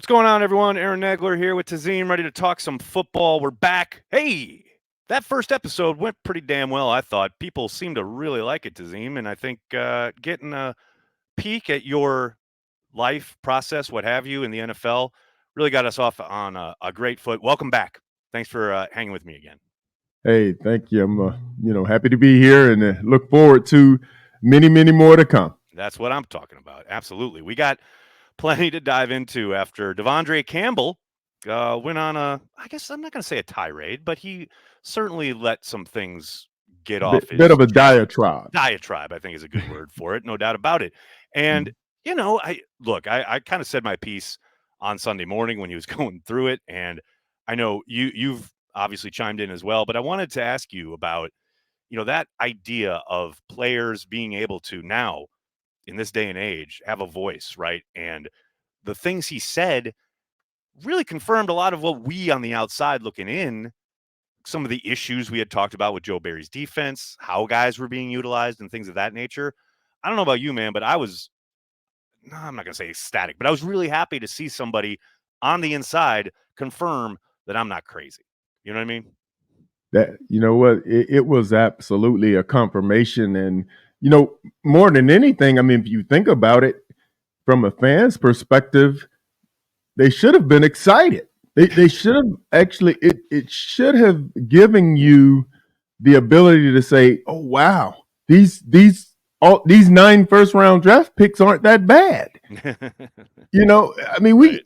going on, everyone? Aaron Nagler here with Tazim, ready to talk some football. We're back. Hey, that first episode went pretty damn well, I thought. People seem to really like it, Tazim, and I think getting a peek at your life process, what have you, in the NFL really got us off on a great foot. Welcome back. Thanks for hanging with me again. Hey, thank you. I'm, happy to be here and look forward to many, many more to come. That's what I'm talking about. Absolutely. We got plenty to dive into after De'Vondre Campbell went on I guess I'm not going to say a tirade, but he certainly let some things get off his bit of a chest. diatribe. Diatribe, I think, is a good word for it. No doubt about it. And, I kind of said my piece on Sunday morning when he was going through it. And I know you've obviously chimed in as well, but I wanted to ask you about, that idea of players being able to now, in this day and age, have a voice, right? And the things he said really confirmed a lot of what we on the outside looking in, some of the issues we had talked about with Joe Barry's defense, how guys were being utilized and things of that nature. I don't know about you, man, but I'm not going to say ecstatic, but I was really happy to see somebody on the inside confirm that I'm not crazy. You know what I mean? It was absolutely a confirmation. And, more than anything, I mean, if you think about it from a fan's perspective, they should have been excited. They should have actually, it should have given you the ability to say, oh, wow, these 9 first-round draft picks aren't that bad. I mean,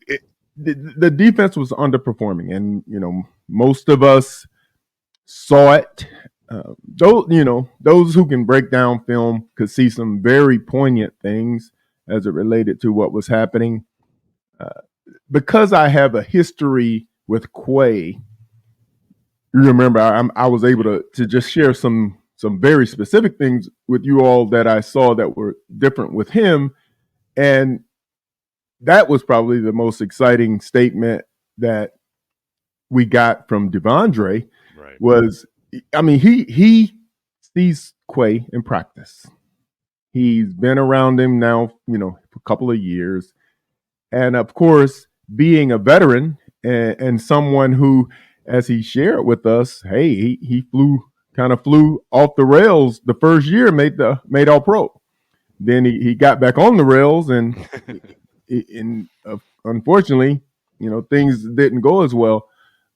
the defense was underperforming, and, most of us saw it. Those who can break down film could see some very poignant things as it related to what was happening. Because I have a history with Quay, you remember I was able to just share some very specific things with you all that I saw that were different with him. And that was probably the most exciting statement that we got from De'Vondre. Right. Was, I mean, he sees Quay in practice. He's been around him now, for a couple of years. And of course, being a veteran and someone who, as he shared with us, hey, he flew off the rails the first year, made all pro. Then he got back on the rails, and unfortunately, things didn't go as well.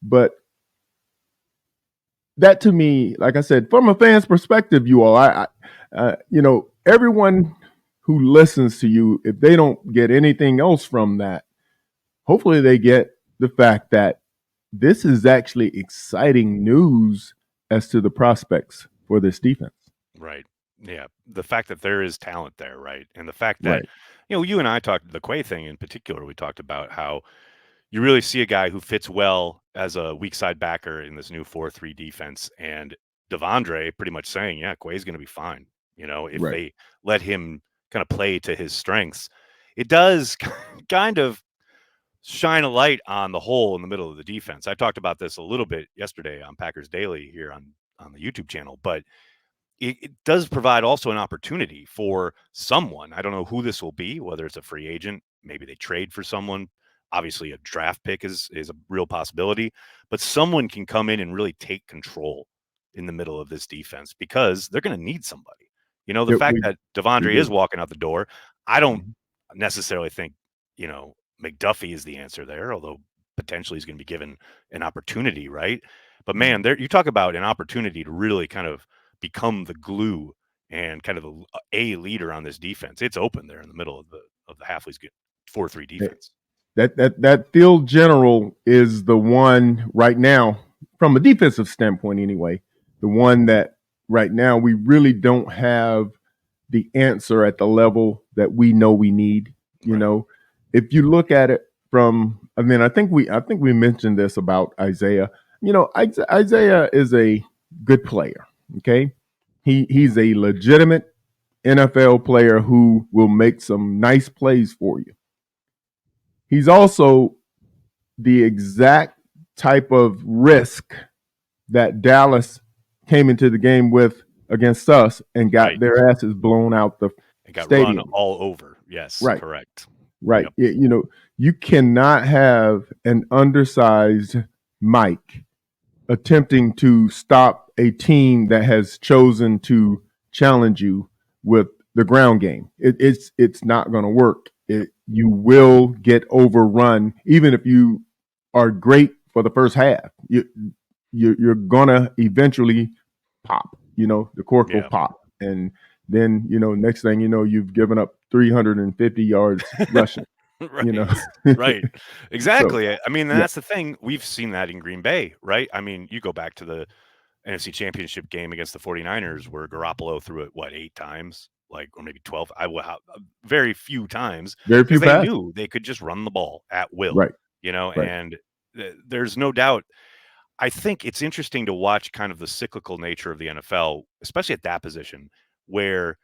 But that, to me, like I said, from a fan's perspective, you all, everyone who listens to you, if they don't get anything else from that, hopefully they get the fact that this is actually exciting news as to the prospects for this defense. Right. Yeah. The fact that there is talent there, right? And the fact that, you and I talked, the Quay thing in particular, we talked about how you really see a guy who fits well as a weak side backer in this new 4-3 defense. And De'Vondre pretty much saying, yeah, Quay's going to be fine. If they let him kind of play to his strengths, it does kind of shine a light on the hole in the middle of the defense. I talked about this a little bit yesterday on Packers Daily here on the YouTube channel, but it does provide also an opportunity for someone. I don't know who this will be, whether it's a free agent, maybe they trade for someone. Obviously, a draft pick is a real possibility, but someone can come in and really take control in the middle of this defense because they're going to need somebody. The fact that De'Vondre is walking out the door, I don't necessarily think, McDuffie is the answer there, although potentially he's going to be given an opportunity, right? But man, you talk about an opportunity to really kind of become the glue and kind of a leader on this defense. It's open there in the middle of the Hafley's 4-3 defense. That field general is the one right now, from a defensive standpoint anyway, the one that right now we really don't have the answer at the level that we know we need. If you look at it from, I mean, I think we mentioned this about Isaiah. Isaiah is a good player. Okay. He's a legitimate NFL player who will make some nice plays for you. He's also the exact type of risk that Dallas came into the game with against us and got their asses blown out the and got stadium. Run all over. Yes, right. Correct. Right. Yep. you cannot have an undersized Mike attempting to stop a team that has chosen to challenge you with the ground game. It's not going to work. You will get overrun, even if you are great for the first half. You're gonna eventually pop. The cork will pop, and then next thing you know, you've given up 350 yards rushing. Right. Right. Exactly. So, I mean, that's the thing. We've seen that in Green Bay, right? I mean, you go back to the NFC Championship game against the 49ers where Garoppolo threw it, 8 times? Or maybe 12. Very few times. Very few because they passes. knew they could just run the ball at will. Right. Right. And there's no doubt. I think it's interesting to watch kind of the cyclical nature of the NFL, especially at that position, where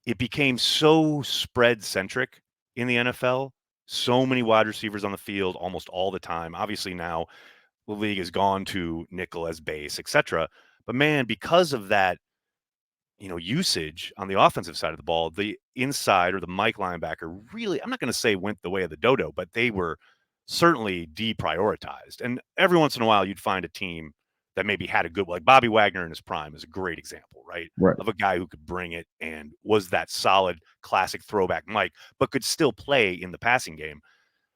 it became so spread-centric in the NFL. So many wide receivers on the field almost all the time. Obviously, now the league has gone to nickel as base, etc. But man, because of that, usage on the offensive side of the ball, the inside or the Mike linebacker really, I'm not going to say went the way of the dodo, but they were certainly deprioritized. And every once in a while, you'd find a team that maybe had a good, like Bobby Wagner in his prime is a great example, right? Of a guy who could bring it and was that solid classic throwback Mike, but could still play in the passing game.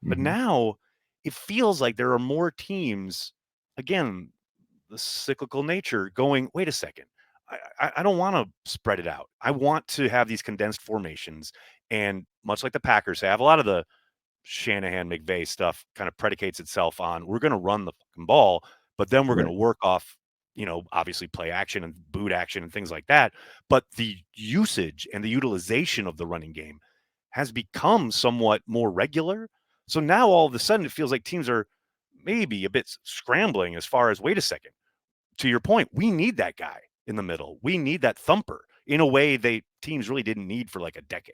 But now it feels like there are more teams, again, the cyclical nature going, wait a second. I don't want to spread it out. I want to have these condensed formations. And much like the Packers have, a lot of the Shanahan McVay stuff kind of predicates itself on we're going to run the fucking ball, but then we're going to work off, obviously play action and boot action and things like that. But the usage and the utilization of the running game has become somewhat more regular. So now all of a sudden it feels like teams are maybe a bit scrambling as far as, wait a second, to your point, we need that guy in the middle. We need that thumper in a way teams really didn't need for like a decade.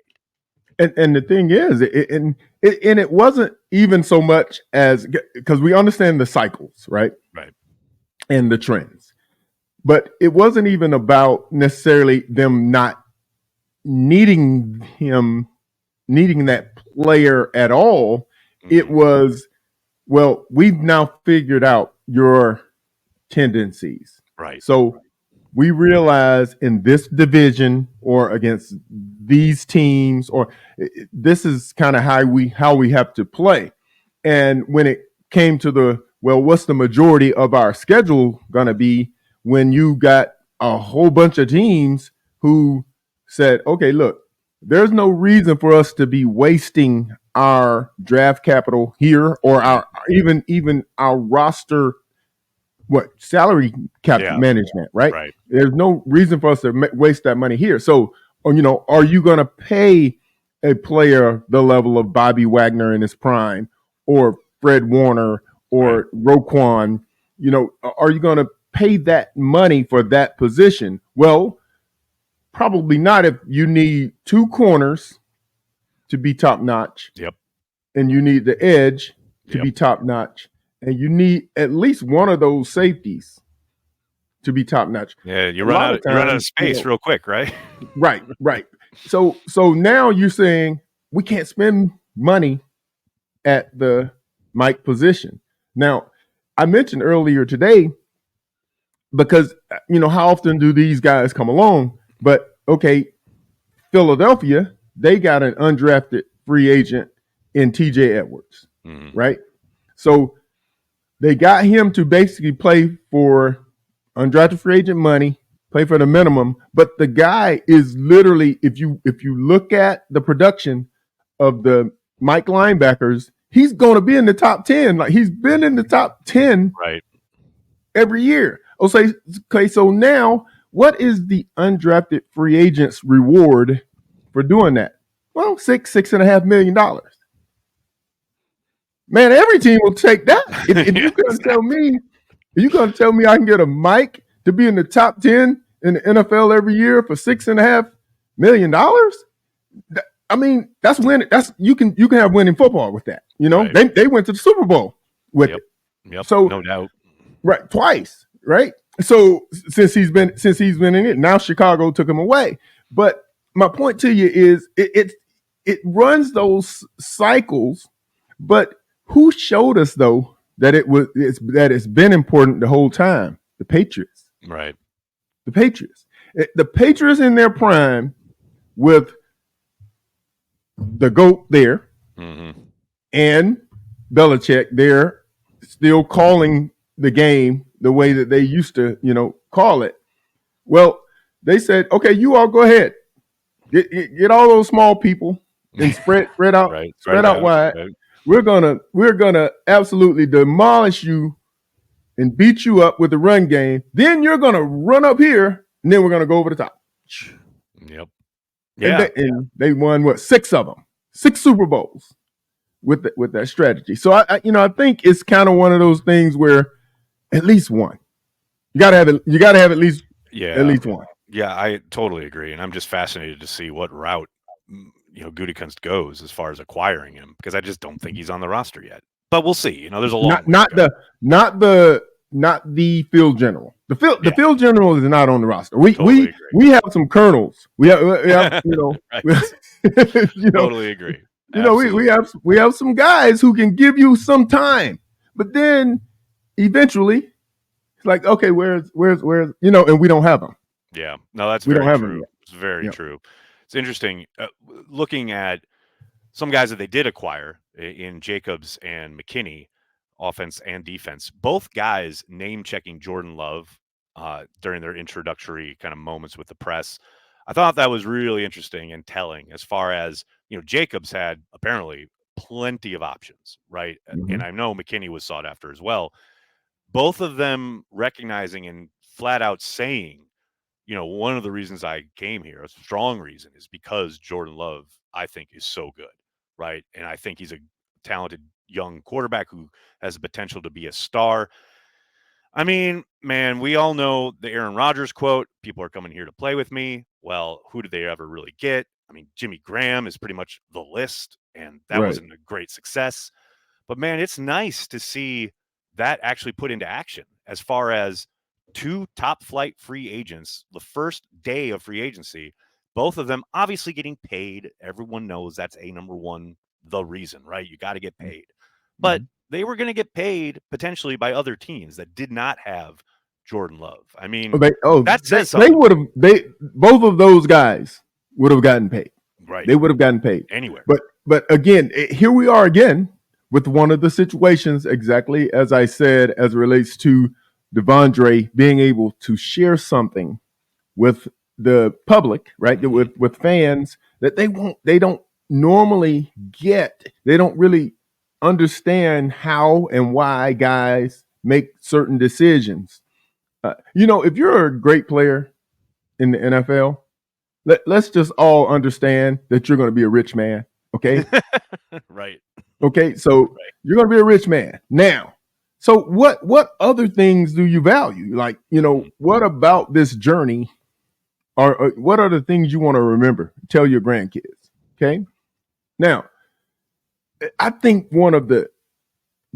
And the thing is, it wasn't even so much as because we understand the cycles, right? Right. And the trends, but it wasn't even about necessarily them not needing that player at all. It was, well, we've now figured out your tendencies. Right. So we realize in this division or against these teams, or this is kind of how we have to play. And when it came to what's the majority of our schedule going to be when you got a whole bunch of teams who said, okay, look, there's no reason for us to be wasting our draft capital here or our even our roster salary cap management, right? There's no reason for us to waste that money here. So, are you going to pay a player the level of Bobby Wagner in his prime or Fred Warner or Roquan? Are you going to pay that money for that position? Well, probably not if you need 2 corners to be top notch. Yep. And you need the edge to be top notch. And you need at least one of those safeties to be top notch. Yeah, you run out of space real quick, right? Right. So now you're saying we can't spend money at the Mike position. Now, I mentioned earlier today because how often do these guys come along? But okay, Philadelphia, they got an undrafted free agent in TJ Edwards, right? So they got him to basically play for undrafted free agent money, play for the minimum. But the guy is literally, if you look at the production of the Mike linebackers, he's going to be in the top 10. Like he's been in the top 10 every year. Okay, so now what is the undrafted free agent's reward for doing that? Well, $6.5 million. Man, every team will take that. If you're going to tell me I can get a Mike to be in the top 10 in the NFL every year for $6.5 million, I mean, that's winning. You can have winning football with that. They went to the Super Bowl with it. Yep. So no doubt. Right, twice. Right. So since he's been in it, now Chicago took him away. But my point to you is it runs those cycles But who showed us though that it's been important the whole time? The Patriots. Right. The Patriots. The Patriots in their prime with the GOAT there and Belichick there still calling the game the way that they used to, call it. Well, they said, okay, you all go ahead. Get all those small people and spread out right. spread out wide. Right. We're gonna absolutely demolish you and beat you up with the run game. Then you're gonna run up here, and then we're gonna go over the top. Yep. Yeah. And they won 6 of them, 6 Super Bowls with that strategy. So I think it's kind of one of those things where at least one. You gotta have at least one. Yeah, I totally agree, and I'm just fascinated to see what route Gutekunst goes as far as acquiring him, because I just don't think he's on the roster yet. But we'll see. There's a long not the field general. The field general is not on the roster. We have some colonels. We have totally agree. We have some guys who can give you some time, but then eventually it's like, okay, where's and we don't have them. Yeah, no, that's very true. It's very true. It's interesting looking at some guys that they did acquire in Jacobs and McKinney, offense and defense. Both guys name-checking Jordan Love during their introductory kind of moments with the press. I thought that was really interesting and telling as far as, Jacobs had apparently plenty of options, right? And I know McKinney was sought after as well. Both of them recognizing and flat out saying, one of the reasons I came here, a strong reason, is because Jordan Love, I think, is so good, right? And I think he's a talented young quarterback who has the potential to be a star. I mean, man, we all know the Aaron Rodgers quote, people are coming here to play with me. Well, who did they ever really get? I mean, Jimmy Graham is pretty much the list, and that wasn't a great success. But, man, it's nice to see that actually put into action as far as 2 top flight free agents, the first day of free agency, both of them obviously getting paid. Everyone knows that's number one, the reason, right? You got to get paid. But they were going to get paid potentially by other teams that did not have Jordan Love. I mean, that says something. Both of those guys would have gotten paid. Right. They would have gotten paid anywhere. But again, here we are again with one of the situations, exactly as I said, as it relates to De'Vondre being able to share something with the public, right? With fans that they don't normally get. They don't really understand how and why guys make certain decisions. If you're a great player in the NFL, let's just all understand that you're going to be a rich man. Okay. Right. Okay. So you're going to be a rich man now. So what other things do you value? Like, what about this journey or what are the things you want to remember, tell your grandkids? Okay. Now, I think one of the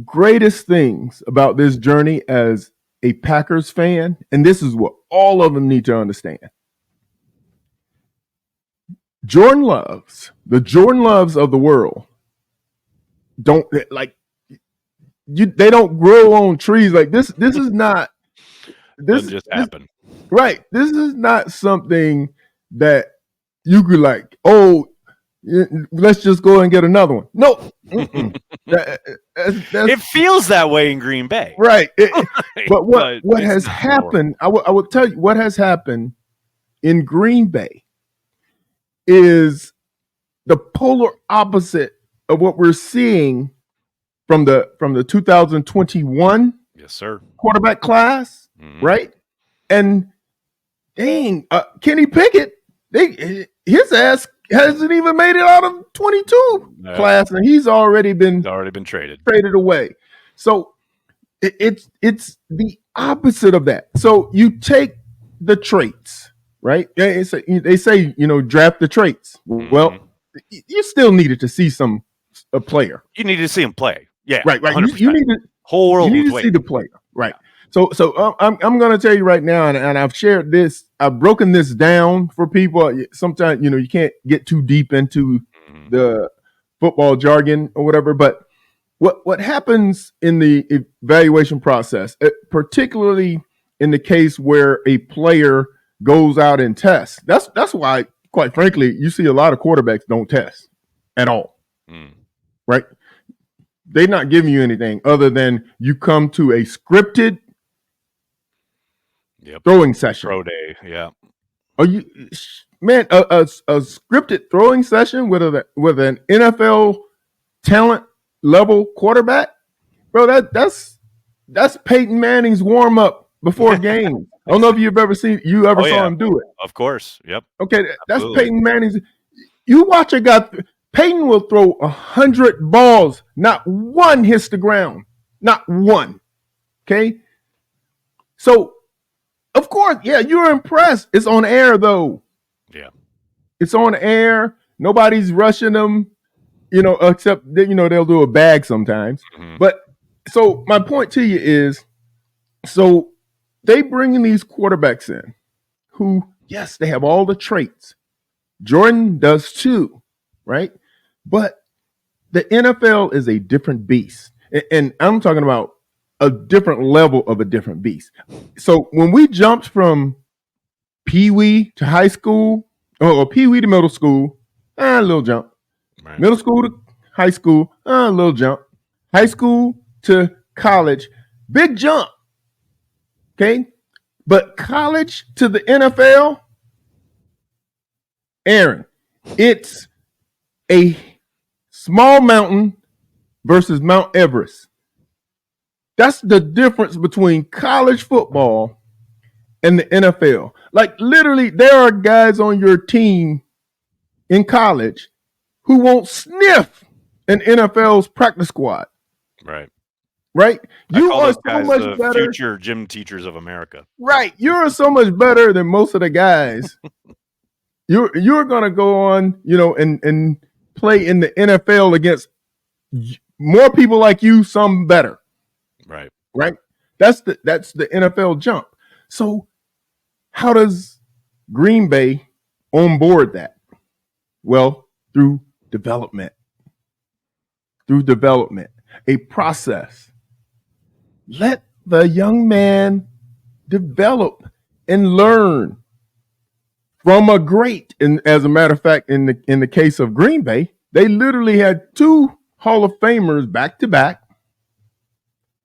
greatest things about this journey as a Packers fan, and this is what all of them need to understand. The Jordan Loves of the world they don't grow on trees like this. This is not this just happened. Right. This is not something that you could let's just go and get another one. No. It feels that way in Green Bay. Right. But what has happened, I will tell you what has happened in Green Bay is the polar opposite of what we're seeing from the 2021 quarterback class, right? And dang, Kenny Pickett, his ass hasn't even made it out of 22 class, and he's already been traded away. So it's the opposite of that. So you take the traits, right? They say draft the traits. Well, you still needed to see a player. You needed to see him play. Yeah, right. You need whole world. You need to see the player, right? So I'm going to tell you right now, and I've shared this. I've broken this down for people. Sometimes you can't get too deep into the football jargon or whatever, but what happens in the evaluation process, particularly in the case where a player goes out and tests. That's why, quite frankly, you see a lot of quarterbacks don't test at all. Right? They're not giving you anything other than you come to a scripted throwing session. Pro day, yeah. Are you, man, a scripted throwing session with an NFL talent level quarterback, bro? That's Peyton Manning's warm up before a game. I don't know if you've ever saw him do it. Of course, yep. Okay, that's absolutely. Peyton Manning's. You watch a guy. Peyton will throw 100 balls, not one hits the ground, not one. Okay, so of course, yeah, you're impressed. It's on air though. Yeah, it's on air. Nobody's rushing them, except they'll do a bag sometimes. But so my point to you is, so they bring in these quarterbacks in who, yes, they have all the traits. Jordan does too, right? But the NFL is a different beast. And I'm talking about a different level of a different beast. So when we jumped from Pee-wee to high school, or Pee-wee to middle school, a little jump. Right. Middle school to high school, a little jump. High school to college, big jump. Okay? But college to the NFL, Aaron, it's a small mountain versus Mount Everest. That's the difference between college football and the NFL. Like literally, there are guys on your team in college who won't sniff an NFL's practice squad. Right. Right? You are so much better. Future gym teachers of America. Right. You're so much better than most of the guys. You're gonna go on, and play in the NFL against more people like you, some better. Right. Right. That's the NFL jump. So how does Green Bay onboard that? Well, through development. A process. Let the young man develop and learn from a great. And as a matter of fact, in the case of Green Bay, they literally had 2 Hall of Famers back to back.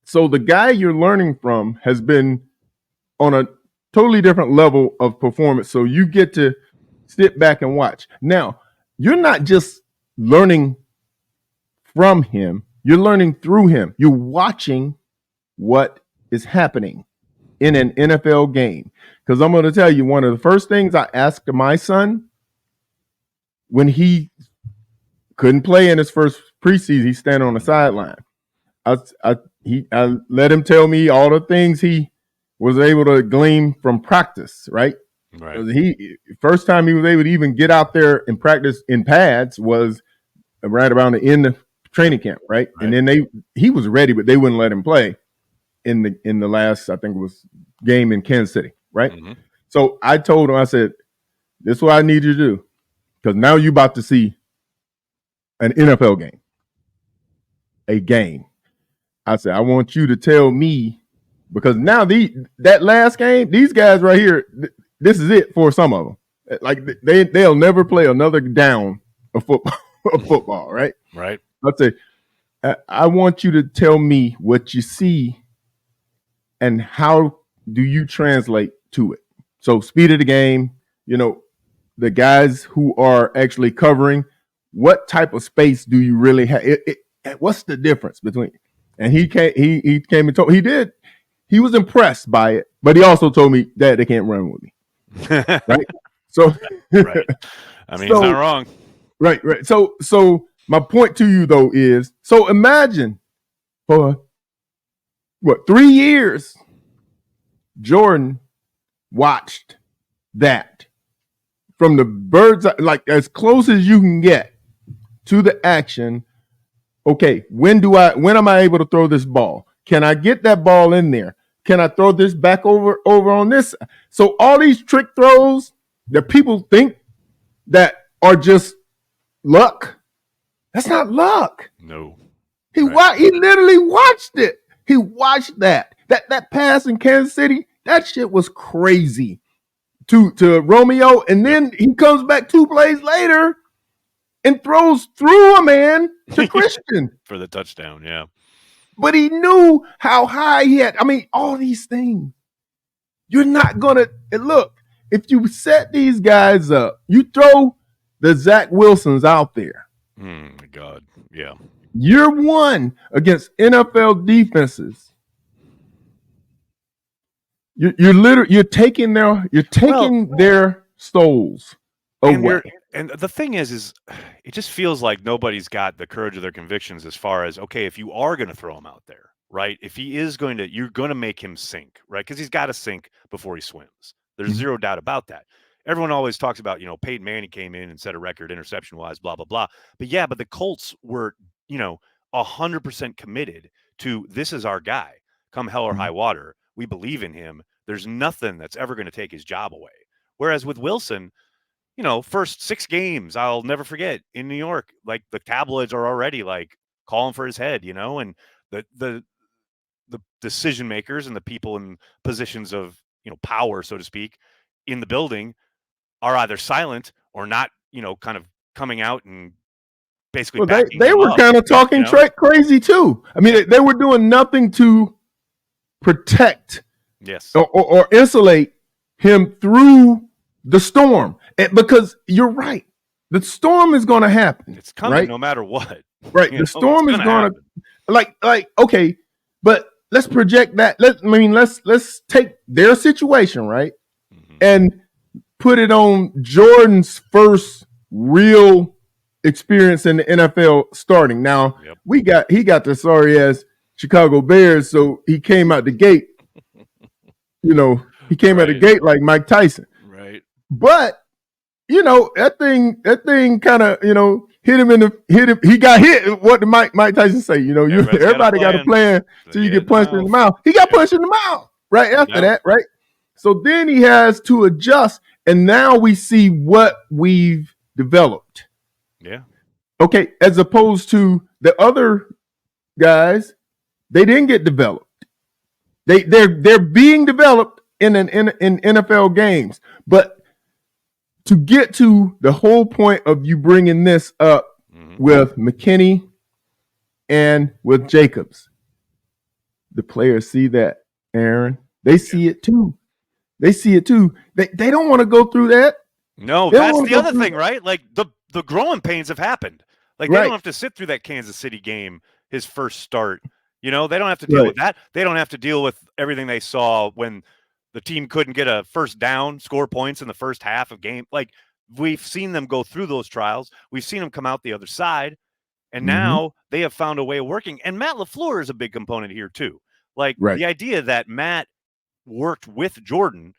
So the guy you're learning from has been on a totally different level of performance. So you get to sit back and watch. Now, you're not just learning from him, you're learning through him. You're watching what is happening in an NFL game. Because I'm going to tell you, one of the first things I asked my son when he couldn't play in his first preseason, he's standing on the sideline. I let him tell me all the things he was able to glean from practice, right? Right. First time he was able to even get out there and practice in pads was right around the end of training camp, right? And then he was ready, but they wouldn't let him play in the last, I think it was game in Kansas City, right? So I told him, I said, this is what I need you to do, because now you're about to see an NFL game, a game. I said, I want you to tell me, because now that last game, these guys right here, this is it for some of them. Like they'll never play another down of football, right? Right. I'd say, I want you to tell me what you see and how do you translate to it. So speed of the game, the guys who are actually covering, what type of space do you really have? What's the difference between? And he came and told he was impressed by it, but he also told me that they can't run with me. Right. So right. I mean, he's not wrong. Right. So my point to you though is, so imagine for 3 years, Jordan watched that from the bird's eye, like as close as you can get to the action. Okay, when am I able to throw this ball? Can I get that ball in there? Can I throw this back over on this? So all these trick throws that people think that are just luck, that's not luck. No. He literally watched it. He watched that pass in Kansas City. That shit was crazy to Romeo, and then he comes back 2 plays later and throws through a man to Christian for the touchdown. Yeah, but he knew how high he had. I mean, all these things. You're not gonna look if you set these guys up. You throw the Zach Wilsons out there. My God, yeah. Year 1 against NFL defenses. You're taking their souls away. And the thing is it just feels like nobody's got the courage of their convictions as far as, okay, if you are going to throw him out there, right? If he is you're going to make him sink, right? Because he's got to sink before he swims. There's zero doubt about that. Everyone always talks about, Peyton Manning came in and set a record interception-wise, blah, blah, blah. But the Colts were, 100% committed to this is our guy. Come hell or high water, we believe in him. There's nothing that's ever going to take his job away. Whereas with Wilson, first 6 games, I'll never forget in New York, like the tabloids are already like calling for his head, and the decision makers and the people in positions of, power, so to speak, in the building are either silent or not, kind of coming out and basically they were kind of talking crazy too. I mean, they were doing nothing to protect or insulate him through the storm. Because you're right. The storm is going to happen. It's coming no matter what. Right. The storm is going to like, okay, but let's project that. Let's take their situation, right? And put it on Jordan's first real experience in the NFL starting. Now, he got the sorry ass Chicago Bears, so he came out the gate, he came out the gate like Mike Tyson. Right. But that thing kind of, hit him. He got hit. What did Mike Tyson say? Everybody got a plan till you get punched in the mouth. He got punched in the mouth right after that, right? So then he has to adjust, and now we see what we've developed. Yeah. Okay, as opposed to the other guys, they didn't get developed. They're being developed in NFL games, but to get to the whole point of you bringing this up with McKinney and with Jacobs, the players see that, Aaron. They see it too. They see it too. They don't want to go through that. No, that's the other thing, right? Like the growing pains have happened. Like they don't have to sit through that Kansas City game, his first start. They don't have to deal with that. They don't have to deal with everything they saw when the team couldn't get a first down, score points in the first half of game. Like we've seen them go through those trials. We've seen them come out the other side. And now they have found a way of working. And Matt LaFleur is a big component here too. Like the idea that Matt worked with Jordan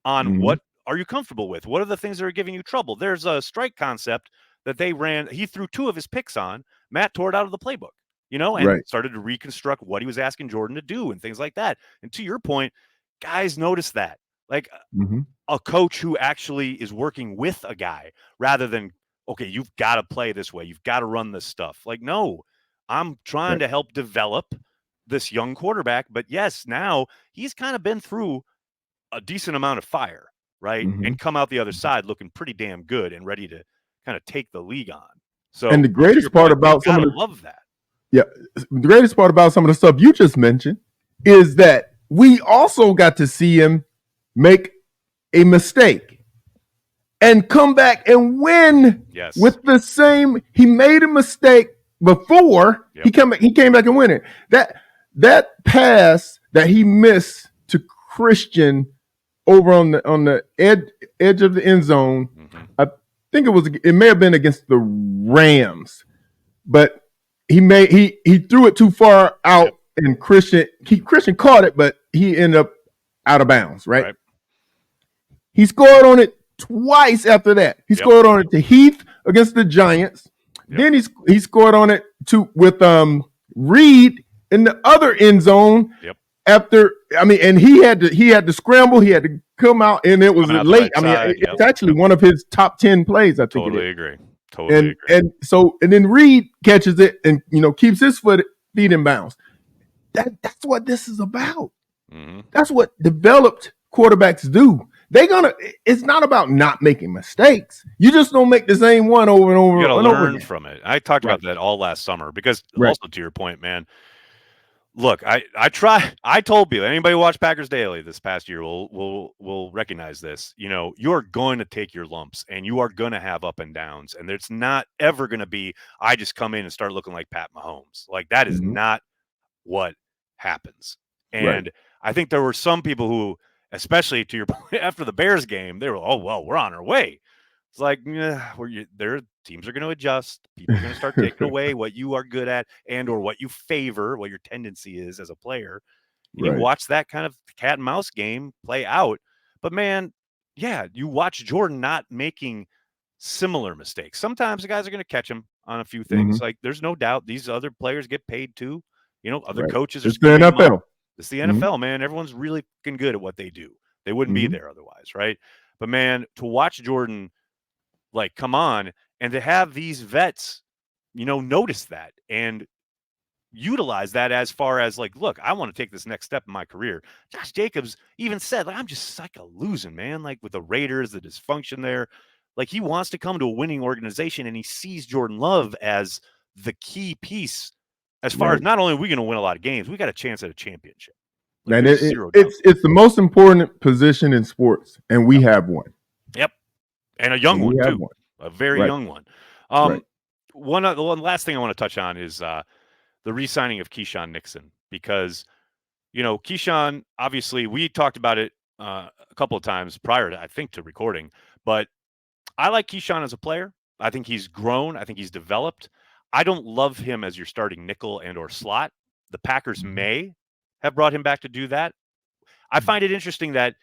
on what are you comfortable with? What are the things that are giving you trouble? There's a strike concept that they ran. He threw 2 of his picks on. Matt tore it out of the playbook, and started to reconstruct what he was asking Jordan to do and things like that. And to your point, guys notice that. Like a coach who actually is working with a guy rather than, okay, you've got to play this way. You've got to run this stuff. Like, no, I'm trying to help develop this young quarterback. But yes, now he's kind of been through a decent amount of fire, right? And come out the other side looking pretty damn good and ready to kind of take the league on. So, and the greatest part about some of the love that. Yeah, the greatest part about some of the stuff you just mentioned is that we also got to see him make a mistake and come back and win with the same. He made a mistake before he came back and win it. That pass that he missed to Christian over on the edge of the end zone, I think it may have been against the Rams, but he threw it too far out, and Christian caught it, but he ended up out of bounds. Right? He scored on it twice after that. He scored on it to Heath against the Giants. Then he scored on it with Reed in the other end zone. After, and he had to scramble. He had to come out, and it was late. It's actually one of his top 10 plays. I think. Totally agree. Totally agree. And then Reed catches it and keeps his foot feet in bounds. That's what this is about. Mm-hmm. That's what developed quarterbacks do. It's not about not making mistakes. You just don't make the same one over and over You got to and over learn again. from it. I talked Right. about that all last summer because Right. also to your point, man, look, I told people, anybody who watched Packers Daily this past year will recognize this. You know, you're going to take your lumps and you are going to have up and downs. And it's not ever going to be, I just come in and start looking like Pat Mahomes. Like that is Mm-hmm. not what happens. Right. And I think there were some people who, especially to your point, after the Bears game, they were, oh, well, we're on our way. It's like, their teams are going to adjust. People are going to start taking away what you are good at and or what you favor, what your tendency is as a player. And you Right. watch that kind of cat and mouse game play out. But man, yeah, you watch Jordan not making similar mistakes. Sometimes the guys are going to catch him on a few things. Mm-hmm. Like there's no doubt these other players get paid too. You know, other Right. coaches are It's the scheming them up. NFL. It's the Mm-hmm. NFL, man. Everyone's really fucking good at what they do. They wouldn't be Mm-hmm. there otherwise, right? But man, to watch Jordan like come on and to have these vets, notice that and utilize that as far as like, look, I want to take this next step in my career. Josh Jacobs even said, like, I'm just sick of losing, man. Like with the Raiders, the dysfunction there. Like he wants to come to a winning organization and he sees Jordan Love as the key piece as far as not only are we going to win a lot of games, we got a chance at a championship. Like, And it's the most important position in sports, and we have one. Yep. And a young one too. One. A very young one. One last thing I want to touch on is the re-signing of Keisean Nixon, because Keisean, obviously we talked about it a couple of times prior to, I think, to recording, but I like Keisean as a player. I think he's grown. I think he's developed. I don't love him as your starting nickel and or slot. The Packers may have brought him back to do that. I find it interesting that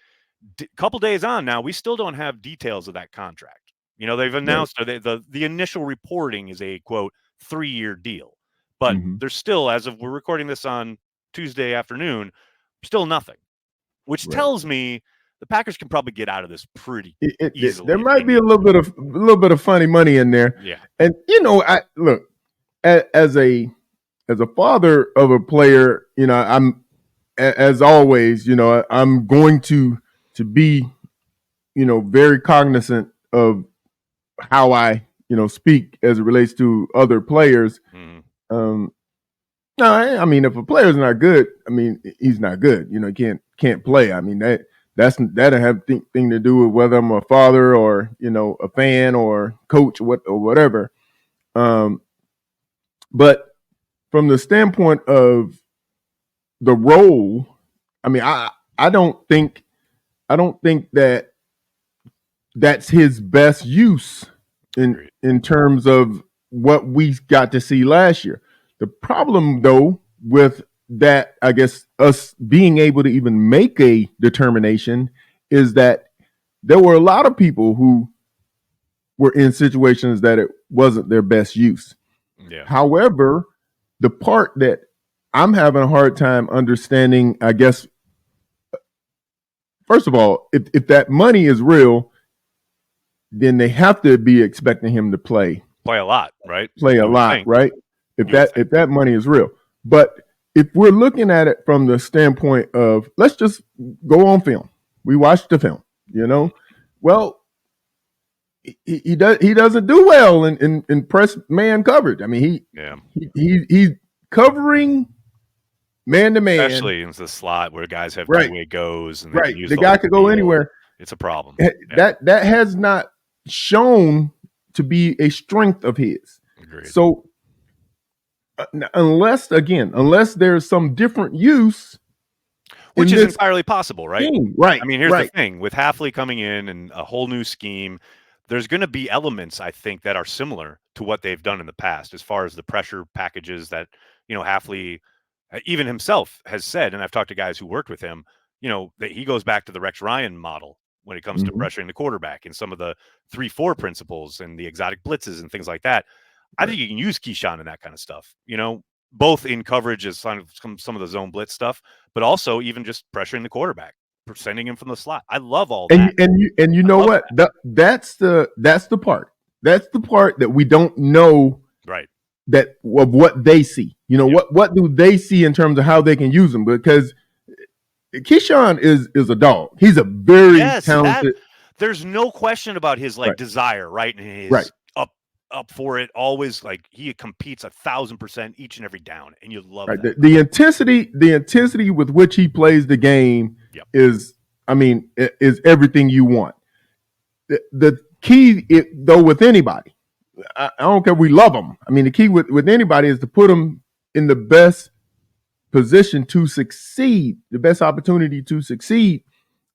a couple days on now, we still don't have details of that contract. They've announced the initial reporting is a, quote, 3-year deal. But there's still, as of we're recording this on Tuesday afternoon, still nothing, which tells me the Packers can probably get out of this pretty easily. There might be a little bit of funny money in there. Yeah. And I look, as a father of a player, I'm, as always, I'm going to be, very cognizant of how I, speak as it relates to other players. No, I mean, if a player's not good, I mean, he's not good. Can't play. I mean, that doesn't have thing to do with whether I'm a father or a fan or coach or whatever. But from the standpoint of the role, I mean, I don't think that that's his best use in terms of what we got to see last year. The problem, though, with that, I guess, us being able to even make a determination is that there were a lot of people who were in situations that it wasn't their best use. Yeah. However, the part that I'm having a hard time understanding, I guess, first of all, if that money is real, then they have to be expecting him to play a lot, right? Right? If that money is real. But if we're looking at it from the standpoint of, let's just go on film. We watched the film, well, he doesn't do well in press man coverage. I mean, he's covering man to man, especially in the slot where guys have two-way goes and they can use the guy could go anywhere. It's a problem. That has not shown to be a strength of his. Agreed. So unless there's some different use, which is entirely possible, right? Right. I mean, here's the thing: with Hafley coming in and a whole new scheme, there's going to be elements, I think, that are similar to what they've done in the past, as far as the pressure packages that Hafley, even himself, has said. And I've talked to guys who worked with him. That he goes back to the Rex Ryan model when it comes to pressuring the quarterback and some of the 3-4 principles and the exotic blitzes and things like that. I think you can use Keisean in that kind of stuff, both in coverage as some of the zone blitz stuff, but also even just pressuring the quarterback, sending him from the slot. I love all that. And you know what? That's the part. That's the part that we don't know. Right. That of what they see. You know, what do they see in terms of how they can use him? Because Keisean is a dog. He's a very talented. There's no question about his desire, right? And his up for it always. Like he competes 1,000% each and every down, and you love that. The intensity with which he plays the game is, I mean, is everything you want. The key, though, with anybody, I don't care if we love them. I mean, the key with anybody is to put them in the best position to succeed, the best opportunity to succeed.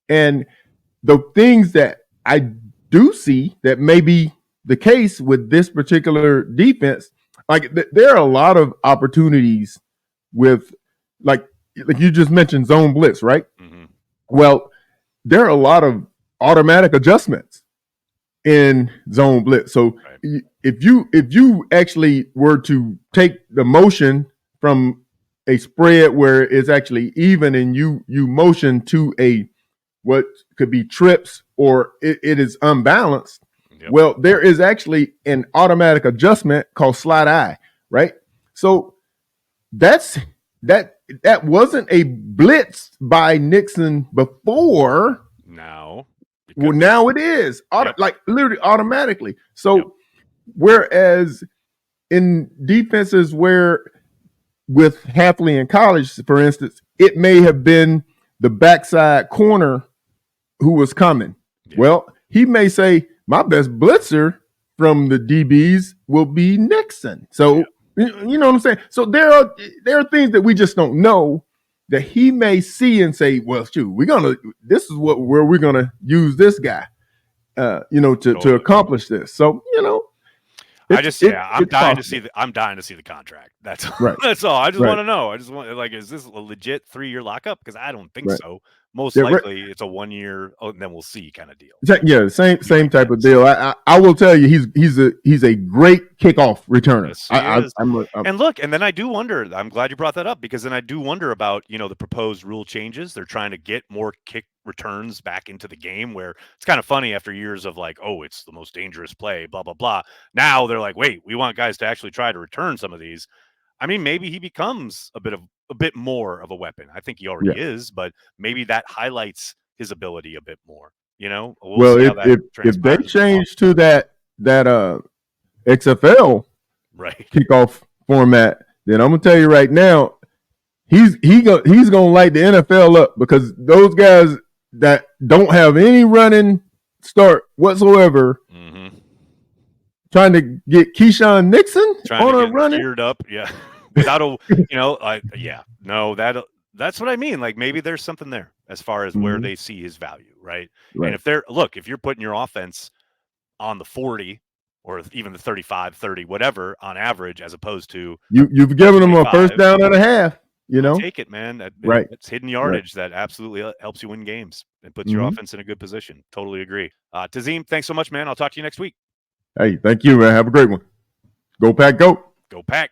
And the things that I do see that may be the case with this particular defense, like there are a lot of opportunities with, like you just mentioned, zone blitz, right? Mm-hmm. Well, there are a lot of automatic adjustments in zone blitz. So if you actually were to take the motion from a spread where it's actually even and you motion to a what could be trips or it is unbalanced, well, there is actually an automatic adjustment called slide eye, right? So that wasn't a blitz by Nixon before. Now it is like literally automatically. So whereas in defenses where with Hafley in college, for instance, it may have been the backside corner who was coming. Yeah. Well, he may say, my best blitzer from the DBs will be Nixon. So, you know what I'm saying? So there are things that we just don't know that he may see and say, well, shoot, this is where we're going to use this guy, to accomplish this. So, I'm dying to see the contract. That's right. That's all. I just want to know. I just want, is this a legit 3-year lockup? Because I don't think so. Most likely it's a 1 year, and then we'll see kind of deal. Yeah, same type of deal. I will tell you, he's a great kickoff returner. Yes, and look, and then I do wonder. I'm glad you brought that up because then I do wonder about the proposed rule changes. They're trying to get more kick returns back into the game. Where it's kind of funny after years of like, oh, it's the most dangerous play, blah blah blah. Now they're like, wait, we want guys to actually try to return some of these. I mean, maybe he becomes a bit more of a weapon. I think he already is, but maybe that highlights his ability a bit more. We'll if they change to that XFL kickoff format, then I'm gonna tell you right now, he's gonna light the NFL up because those guys that don't have any running start whatsoever. Mm-hmm. Trying to get Keisean Nixon on a running geared up, without that's what I mean. Like maybe there's something there as far as where they see his value, right? And if you're putting your offense on the 40 or even the 35, 30, whatever on average, as opposed to you've given them a first down and a half. Take it, man. It's hidden yardage that absolutely helps you win games and puts your offense in a good position. Totally agree. Tazim, thanks so much, man. I'll talk to you next week. Hey, thank you, man. Have a great one. Go Pack, go. Go Pack.